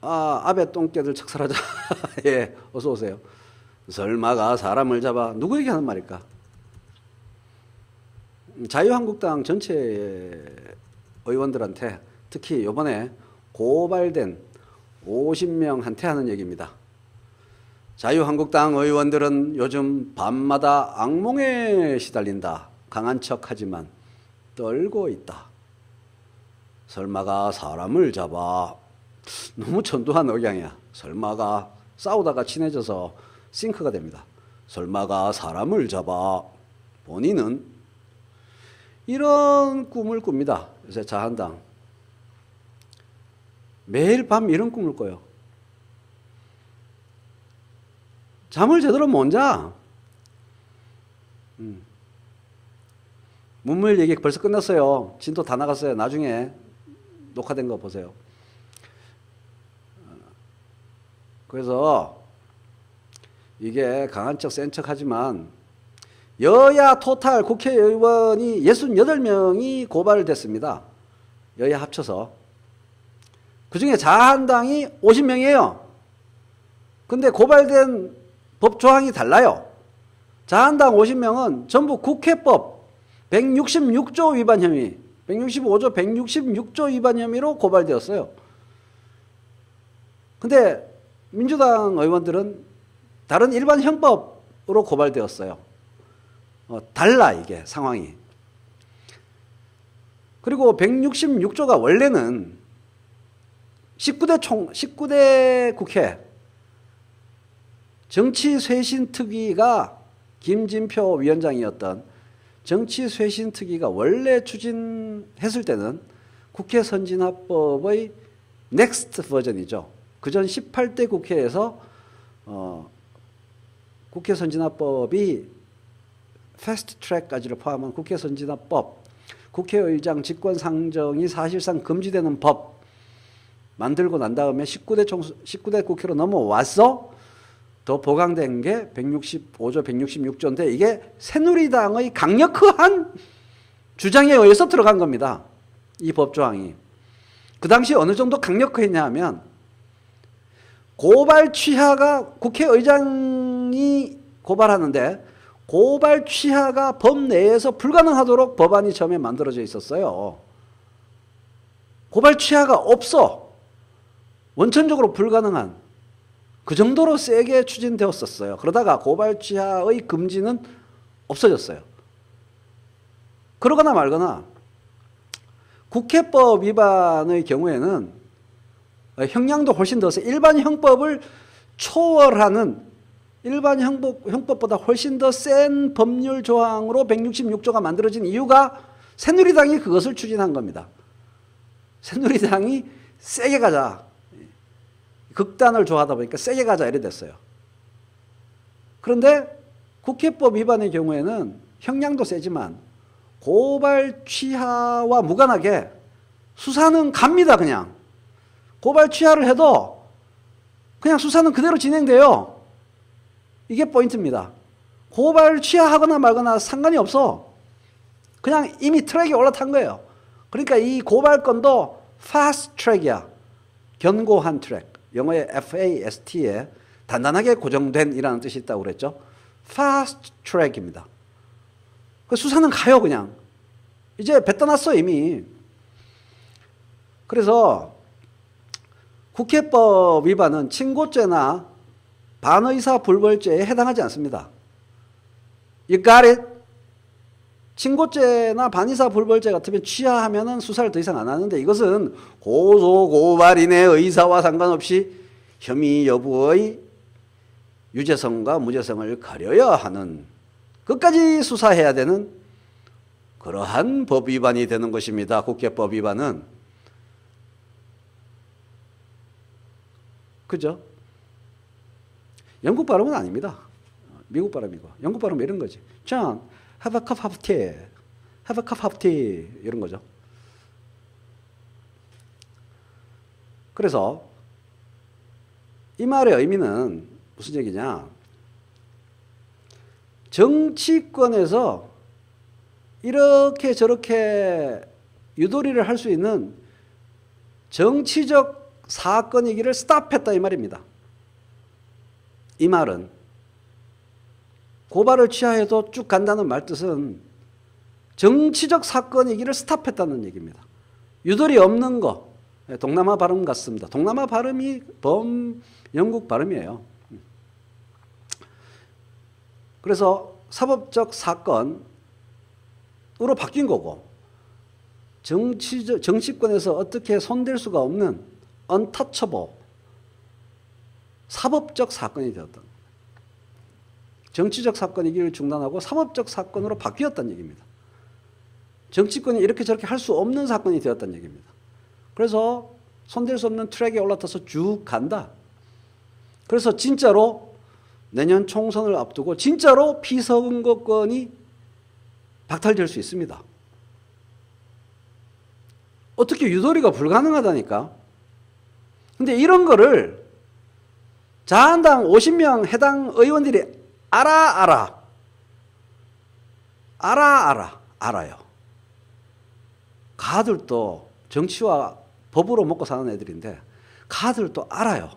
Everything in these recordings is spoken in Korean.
아베 똥개들 척살하자. 예, 어서 오세요. 설마가 사람을 잡아. 누구에게 하는 말일까? 자유한국당 전체 의원들한테, 특히 이번에 고발된 50명한테 하는 얘기입니다. 자유한국당 의원들은 요즘 밤마다 악몽에 시달린다. 강한 척하지만 떨고 있다. 설마가 사람을 잡아. 너무 천도한 억양이야. 설마가 싸우다가 친해져서 싱크가 됩니다. 설마가 사람을 잡아. 본인은 이런 꿈을 꿉니다. 요새 자한당. 매일 밤 이런 꿈을 꿔요. 잠을 제대로 못 자. 문물 얘기 벌써 끝났어요. 진도 다 나갔어요. 나중에 녹화된 거 보세요. 그래서 이게 강한 척, 센 척 하지만 여야 토탈 국회의원이 68명이 고발됐습니다. 여야 합쳐서. 그 중에 자한당이 50명이에요. 근데 고발된 법 조항이 달라요. 자한당 50명은 전부 국회법 166조 위반 혐의, 165조, 166조 위반 혐의로 고발되었어요. 근데 민주당 의원들은 다른 일반 형법으로 고발되었어요. 달라, 이게 상황이. 그리고 166조가 원래는 19대 국회 정치쇄신특위가 김진표 위원장이었던 정치쇄신특위가 원래 추진했을 때는 국회 선진화법의 넥스트 버전이죠. 그전 18대 국회에서 국회 선진화법이 패스트 트랙까지를 포함한 국회 선진화법, 국회의장 직권상정이 사실상 금지되는 법 만들고 난 다음에 19대 국회로 넘어와서 더 보강된 게 165조, 166조인데 이게 새누리당의 강력한 주장에 의해서 들어간 겁니다. 이 법조항이. 그 당시 어느 정도 강력했냐 하면 고발 취하가 국회의장이 고발하는데 고발 취하가 법 내에서 불가능하도록 법안이 처음에 만들어져 있었어요. 고발 취하가 없어. 원천적으로 불가능한. 그 정도로 세게 추진되었었어요. 그러다가 고발 취하의 금지는 없어졌어요. 그러거나 말거나 국회법 위반의 경우에는 형량도 훨씬 더 세. 일반 형법을 초월하는 일반 형법보다 훨씬 더 센 법률 조항으로 166조가 만들어진 이유가 새누리당이 그것을 추진한 겁니다. 새누리당이 세게 가자. 극단을 좋아하다 보니까 세게 가자 이래 됐어요. 그런데 국회법 위반의 경우에는 형량도 세지만 고발 취하와 무관하게 수사는 갑니다. 그냥. 고발 취하를 해도 그냥 수사는 그대로 진행돼요. 이게 포인트입니다. 고발 취하하거나 말거나 상관이 없어. 그냥 이미 트랙에 올라탄 거예요. 그러니까 이 고발건도 fast track이야. 견고한 트랙. 영어의 FAST에 단단하게 고정된 이라는 뜻이 있다고 그랬죠. fast track입니다. 그 수사는 가요, 그냥. 이제 배 떠났어, 이미. 그래서 국회법 위반은 친고죄나 반의사 불벌죄에 해당하지 않습니다. You got it? 친고죄나 반의사 불벌죄 같으면 취하하면은 수사를 더 이상 안 하는데 이것은 고소 고발인의 의사와 상관없이 혐의 여부의 유죄성과 무죄성을 가려야 하는 끝까지 수사해야 되는 그러한 법 위반이 되는 것입니다. 국회법 위반은. 그죠? 영국 발음은 아닙니다. 미국 발음이고. 영국 발음은 이런 거지. John, have a cup of tea. Have a cup of tea. 이런 거죠. 그래서 이 말의 의미는 무슨 얘기냐? 정치권에서 이렇게 저렇게 유도리를 할 수 있는 정치적 사건이기를 스탑했다 이 말입니다. 이 말은 고발을 취하해도 쭉 간다는 말 뜻은 정치적 사건이기를 스탑했다는 얘기입니다. 유도리 없는 거, 동남아 발음 같습니다. 동남아 발음이 영국 발음이에요. 그래서 사법적 사건으로 바뀐 거고, 정치권에서 어떻게 손댈 수가 없는 untouchable 사법적 사건이 되었다. 정치적 사건이기를 중단하고 사법적 사건으로 바뀌었다는 얘기입니다. 정치권이 이렇게 저렇게 할 수 없는 사건이 되었다는 얘기입니다. 그래서 손댈 수 없는 트랙에 올라타서 쭉 간다. 그래서 진짜로 내년 총선을 앞두고 진짜로 피선거권이 박탈될 수 있습니다. 어떻게 유도리가 불가능하다니까. 근데 이런 거를 자한당 50명 해당 의원들이 알아요. 가들도 정치와 법으로 먹고 사는 애들인데 가들도 알아요.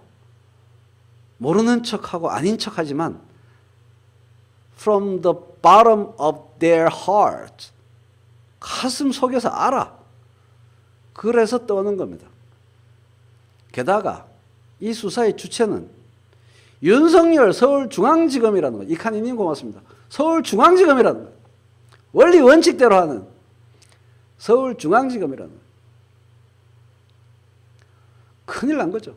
모르는 척하고 아닌 척하지만 from the bottom of their heart 가슴 속에서 알아. 그래서 떠는 겁니다. 게다가 이 수사의 주체는 윤석열 서울중앙지검이라는 거예요. 이칸희님 고맙습니다. 서울중앙지검이라는 거예요. 원리 원칙대로 하는 서울중앙지검이라는 거예요. 큰일 난 거죠.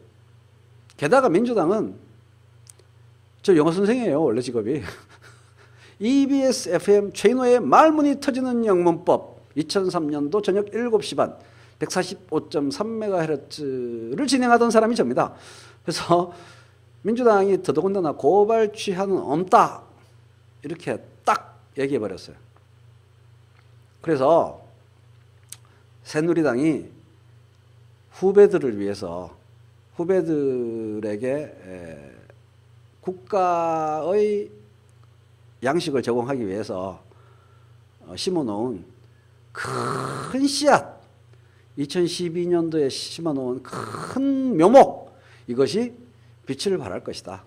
게다가 민주당은 저 영어 선생이에요. 원래 직업이. EBS FM 최인호의 말문이 터지는 영문법 2003년도 저녁 7시 반 145.3MHz를 진행하던 사람이 접니다. 그래서 민주당이 더더군다나 고발 취하는 없다 이렇게 딱 얘기해 버렸어요. 그래서 새누리당이 후배들을 위해서 후배들에게 국가의 양식을 제공하기 위해서 심어놓은 큰 씨앗 2012년도에 심어놓은 큰 묘목 이것이 빛을 발할 것이다.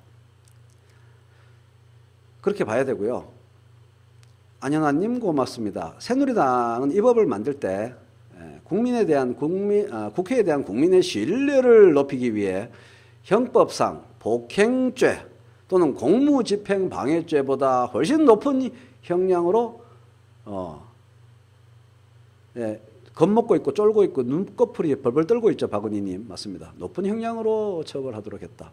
그렇게 봐야 되고요. 안현아님 고맙습니다. 새누리당은 이 법을 만들 때 국회에 대한 국민의 신뢰를 높이기 위해 형법상 폭행죄 또는 공무집행방해죄보다 훨씬 높은 형량으로 겁먹고 있고 쫄고 있고 눈꺼풀이 벌벌 떨고 있죠. 박은희님 맞습니다. 높은 형량으로 처벌하도록 했다.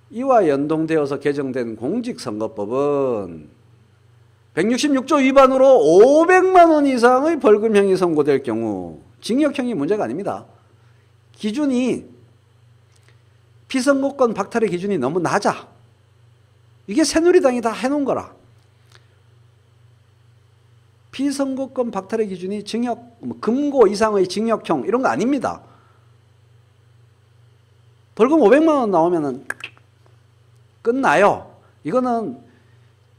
이와 연동되어서 개정된 공직선거법은 166조 위반으로 500만 원 이상의 벌금형이 선고될 경우 징역형이 문제가 아닙니다. 기준이 피선거권 박탈의 기준이 너무 낮아. 이게 새누리당이 다 해놓은 거라. 피선거권 박탈의 기준이 징역, 금고 이상의 징역형 이런 거 아닙니다. 벌금 500만 원 나오면은 끝나요. 이거는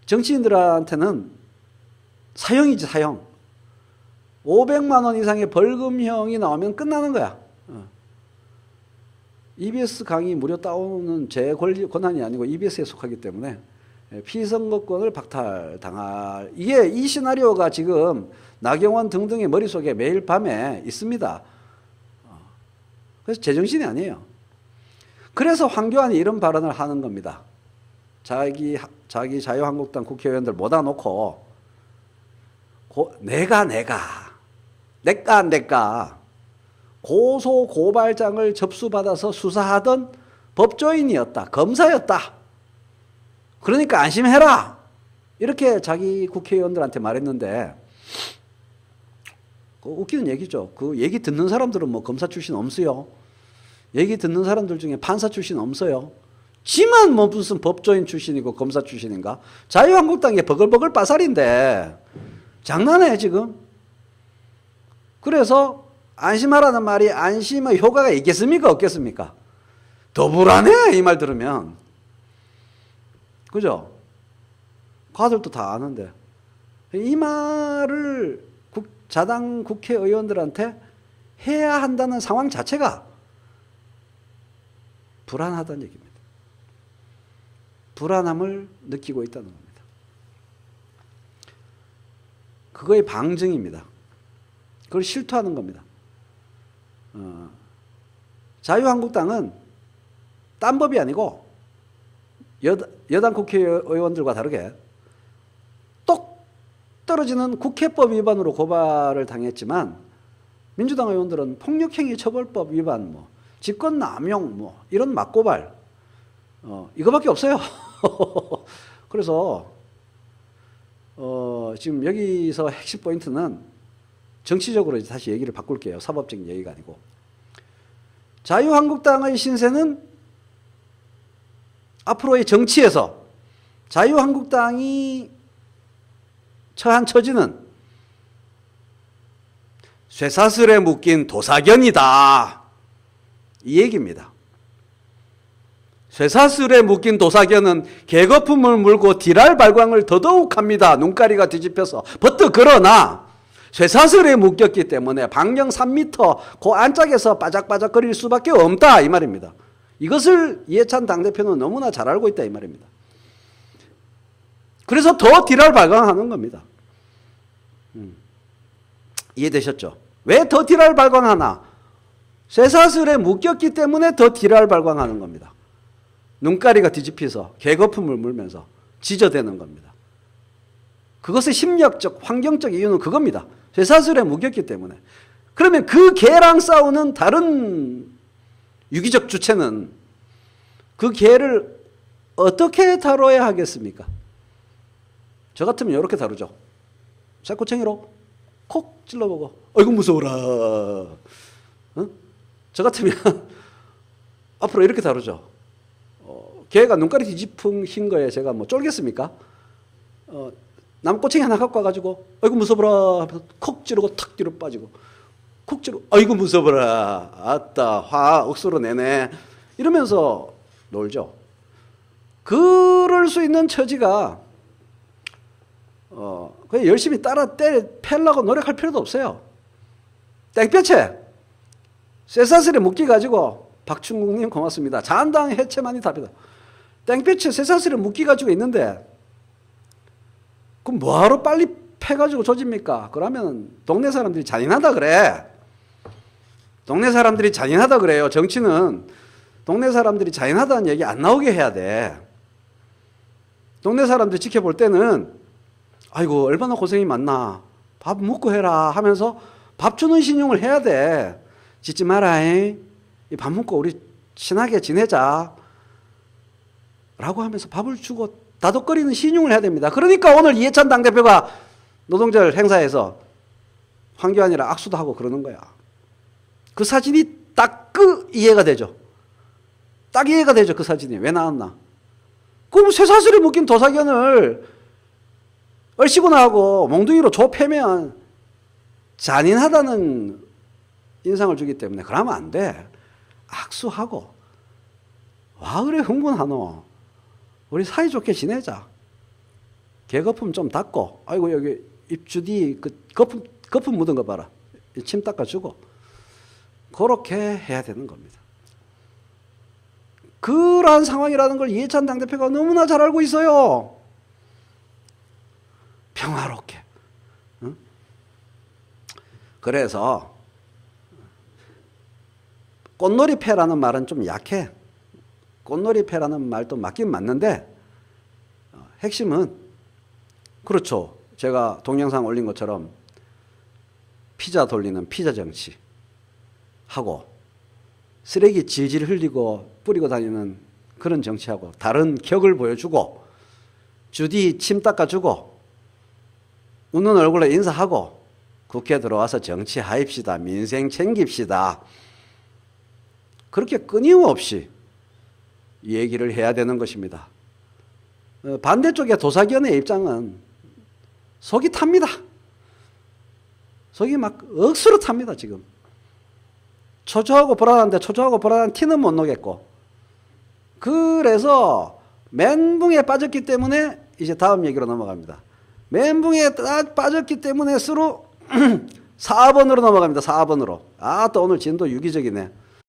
정치인들한테는 사형이지 사형. 500만 원 이상의 벌금형이 나오면 끝나는 거야. EBS 강의 무료 다운은 제 권한이 아니고 EBS에 속하기 때문에 피선거권을 박탈당할 이 시나리오가 지금 나경원 등등의 머릿속에 매일 밤에 있습니다. 그래서 제정신이 아니에요. 그래서 황교안이 이런 발언을 하는 겁니다. 자기 자유한국당 국회의원들 모아 놓고 내가 고소고발장을 접수받아서 수사하던 법조인이었다. 검사였다. 그러니까 안심해라. 이렇게 자기 국회의원들한테 말했는데 웃기는 얘기죠. 그 얘기 듣는 사람들은 뭐 검사 출신 없어요. 얘기 듣는 사람들 중에 판사 출신 없어요. 지만 뭐 무슨 법조인 출신이고 검사 출신인가? 자유한국당이 버글버글 빠살인데 장난해 지금. 그래서 안심하라는 말이 안심의 효과가 있겠습니까? 없겠습니까? 더 불안해 이 말 들으면. 그죠? 가들도 다 아는데 이 말을 자당 국회의원들한테 해야 한다는 상황 자체가 불안하다는 얘기입니다. 불안함을 느끼고 있다는 겁니다. 그거의 방증입니다. 그걸 실토하는 겁니다. 자유한국당은 딴 법이 아니고 여당 국회의원들과 다르게 똑 떨어지는 국회법 위반으로 고발을 당했지만 민주당 의원들은 폭력행위처벌법 위반, 직권남용 이런 맞고발 이거밖에 없어요. 그래서 지금 여기서 핵심 포인트는 정치적으로 다시 얘기를 바꿀게요. 사법적인 얘기가 아니고. 자유한국당의 신세는 앞으로의 정치에서 자유한국당이 처한 처지는 쇠사슬에 묶인 도사견이다. 이 얘기입니다. 쇠사슬에 묶인 도사견은 개거품을 물고 디랄 발광을 더더욱 합니다. 눈가리가 뒤집혀서 버뜩. 그러나 쇠사슬에 묶였기 때문에 반경 3m 그 안짝에서 바작바작거릴 수밖에 없다 이 말입니다. 이것을 이해찬 당대표는 너무나 잘 알고 있다 이 말입니다. 그래서 더 디랄 발광하는 겁니다. 이해되셨죠? 왜 더 디랄 발광하나? 쇠사슬에 묶였기 때문에 더 디랄 발광하는 겁니다. 눈가리가 뒤집혀서 개거품을 물면서 지저대는 겁니다. 그것의 심리학적, 환경적 이유는 그겁니다. 쇠사슬에 묶였기 때문에. 그러면 그 개랑 싸우는 다른 유기적 주체는 그 개를 어떻게 다뤄야 하겠습니까? 저 같으면 이렇게 다루죠. 쇠꼬챙이로 콕 찔러보고 어이구 무서워라. 저 같으면 앞으로 이렇게 다루죠. 개가 눈가리 뒤집힌 거에 제가 쫄겠습니까? 나무꼬챙이 하나 갖고 와가지고 아이고 무서워라 하면서 콕 찌르고 탁 뒤로 빠지고 콕 찌르고 아이고 무서워라 아따 화 억수로 내네 이러면서 놀죠. 그럴 수 있는 처지가 그냥 열심히 따라 패려고 노력할 필요도 없어요. 땡볕에 쇠사슬에 묶여가지고 박충국님 고맙습니다. 자한당 해체만이 답이다. 땡볕에 쇠사슬에 묶여가지고 있는데 그럼 뭐하러 빨리 패가지고 조집니까? 그러면 동네 사람들이 잔인하다 그래. 동네 사람들이 잔인하다 그래요. 정치는 동네 사람들이 잔인하다는 얘기 안 나오게 해야 돼. 동네 사람들 지켜볼 때는 아이고 얼마나 고생이 많나. 밥 먹고 해라 하면서 밥 주는 신용을 해야 돼. 짖지 마라. 밥 먹고 우리 친하게 지내자. 라고 하면서 밥을 주고 다독거리는 신용을 해야 됩니다. 그러니까 오늘 이해찬 당대표가 노동절 행사에서 황교안이랑 악수도 하고 그러는 거야. 그 사진이 딱 이해가 되죠. 딱 이해가 되죠. 그 사진이 왜 나왔나. 그럼 쇠사슬에 묶인 도사견을 얼씨구나 하고 몽둥이로 좁혀면 잔인하다는 인상을 주기 때문에 그러면 안 돼. 악수하고 와 그래 흥분하노. 우리 사이좋게 지내자. 개거품 좀 닦고 아이고 여기 입주디 그 거품 묻은 거 봐라. 침 닦아주고 그렇게 해야 되는 겁니다. 그러한 상황이라는 걸 이해찬 당대표가 너무나 잘 알고 있어요. 평화롭게. 응? 그래서 꽃놀이패라는 말은 좀 약해. 꽃놀이패라는 말도 맞긴 맞는데 핵심은 그렇죠. 제가 동영상 올린 것처럼 피자 돌리는 피자 정치 하고 쓰레기 질질 흘리고 뿌리고 다니는 그런 정치하고 다른 격을 보여주고 주디 침 닦아주고 웃는 얼굴로 인사하고 국회 들어와서 정치하입시다. 민생 챙깁시다. 그렇게 끊임없이 얘기를 해야 되는 것입니다. 반대쪽의 도사견의 입장은 속이 탑니다. 속이 막 억수로 탑니다. 지금 초조하고 불안한데 초조하고 불안한 티는 못 내겠고 그래서 멘붕에 빠졌기 때문에 이제 다음 얘기로 넘어갑니다. 멘붕에 빠졌기 때문에 수로 4번으로 넘어갑니다. 4번으로. 또 오늘 진도 유기적이네.